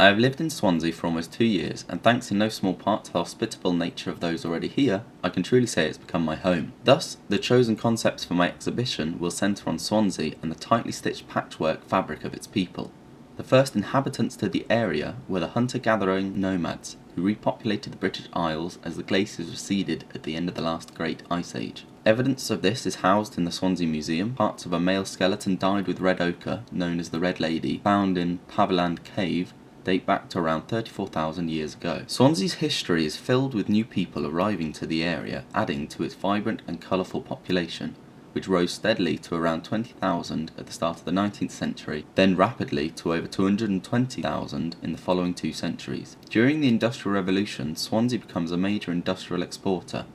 I have lived in Swansea for almost 2 years, and thanks in no small part to the hospitable nature of those already here, I can truly say it's become my home. Thus, the chosen concepts for my exhibition will centre on Swansea and the tightly stitched patchwork fabric of its people. The first inhabitants to the area were the hunter-gathering nomads, who repopulated the British Isles as the glaciers receded at the end of the last Great Ice Age. Evidence of this is housed in the Swansea Museum. Parts of a male skeleton dyed with red ochre, known as the Red Lady, found in Paviland Cave, date back to around 34,000 years ago. Swansea's history is filled with new people arriving to the area, adding to its vibrant and colourful population, which rose steadily to around 20,000 at the start of the 19th century, then rapidly to over 220,000 in the following 2 centuries. During the Industrial Revolution, Swansea becomes a major industrial exporter,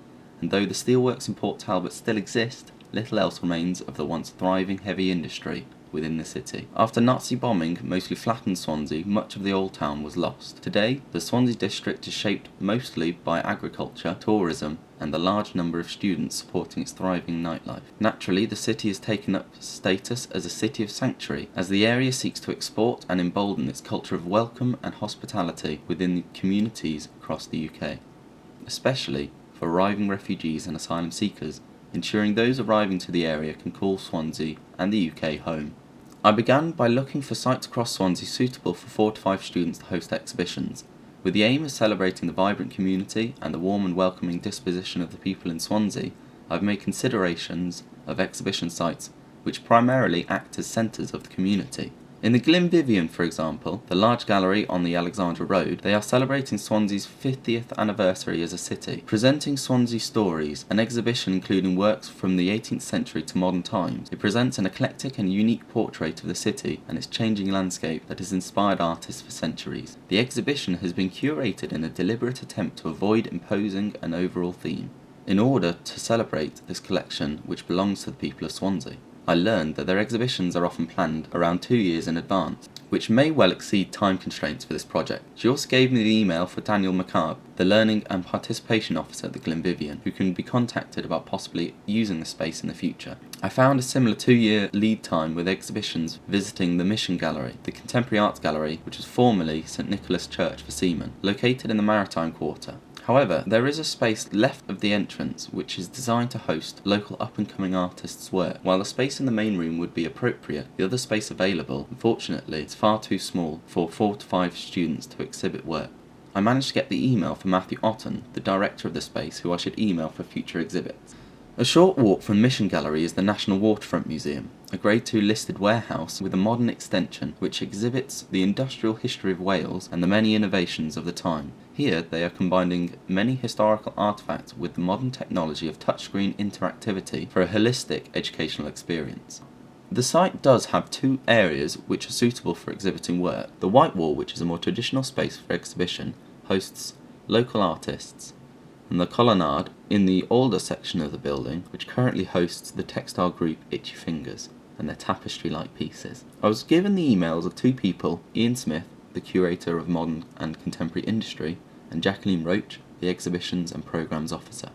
and though the steelworks in Port Talbot still exist, little else remains of the once thriving heavy industry within the city. After Nazi bombing mostly flattened Swansea, much of the old town was lost. Today, the Swansea district is shaped mostly by agriculture, tourism, and the large number of students supporting its thriving nightlife. Naturally, the city has taken up status as a city of sanctuary, as the area seeks to export and embolden its culture of welcome and hospitality within the communities across the UK, especially for arriving refugees and asylum seekers, ensuring those arriving to the area can call Swansea and the UK home. I began by looking for sites across Swansea suitable for 4 to 5 students to host exhibitions, with the aim of celebrating the vibrant community and the warm and welcoming disposition of the people in Swansea. I've made considerations of exhibition sites which primarily act as centres of the community. In the Glenvivian, for example, the large gallery on the Alexandra Road, they are celebrating Swansea's 50th anniversary as a city, presenting Swansea stories, an exhibition including works from the 18th century to modern times. It presents an eclectic and unique portrait of the city and its changing landscape that has inspired artists for centuries. The exhibition has been curated in a deliberate attempt to avoid imposing an overall theme, in order to celebrate this collection which belongs to the people of Swansea. I learned that their exhibitions are often planned around 2 years in advance, which may well exceed time constraints for this project. She also gave me the email for Daniel McCabe, the Learning and Participation Officer at the Glenvivian, who can be contacted about possibly using the space in the future. I found a similar 2-year lead time with exhibitions visiting the Mission Gallery, the Contemporary Arts Gallery, which was formerly St Nicholas Church for Seamen, located in the Maritime Quarter. However, there is a space left of the entrance which is designed to host local up-and-coming artists' work. While the space in the main room would be appropriate, the other space available, unfortunately, is far too small for 4 to 5 students to exhibit work. I managed to get the email from Matthew Otten, the director of the space, who I should email for future exhibits. A short walk from Mission Gallery is the National Waterfront Museum, a Grade 2 listed warehouse with a modern extension which exhibits the industrial history of Wales and the many innovations of the time. Here they are combining many historical artefacts with the modern technology of touchscreen interactivity for a holistic educational experience. The site does have 2 areas which are suitable for exhibiting work. The White Wall, which is a more traditional space for exhibition, hosts local artists, and the colonnade in the older section of the building, which currently hosts the textile group Itchy Fingers and their tapestry-like pieces. I was given the emails of 2 people, Ian Smith, the curator of modern and contemporary industry, and Jacqueline Roach, the exhibitions and programmes officer.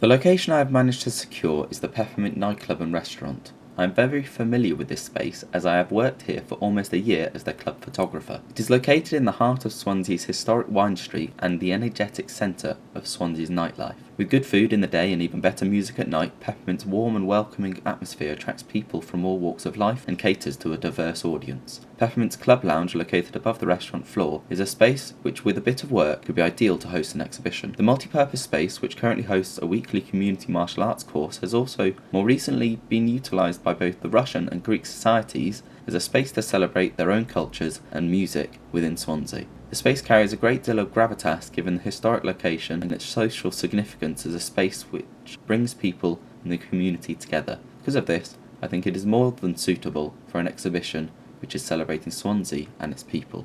The location I have managed to secure is the Peppermint nightclub and restaurant. I am very familiar with this space as I have worked here for almost a year as their club photographer. It is located in the heart of Swansea's historic Wine Street and the energetic centre of Swansea's nightlife. With good food in the day and even better music at night, Peppermint's warm and welcoming atmosphere attracts people from all walks of life and caters to a diverse audience. Peppermint's club lounge, located above the restaurant floor, is a space which, with a bit of work, could be ideal to host an exhibition. The multi-purpose space, which currently hosts a weekly community martial arts course, has also more recently been utilised by both the Russian and Greek societies as a space to celebrate their own cultures and music within Swansea. The space carries a great deal of gravitas given the historic location and its social significance as a space which brings people in the community together. Because of this, I think it is more than suitable for an exhibition which is celebrating Swansea and its people.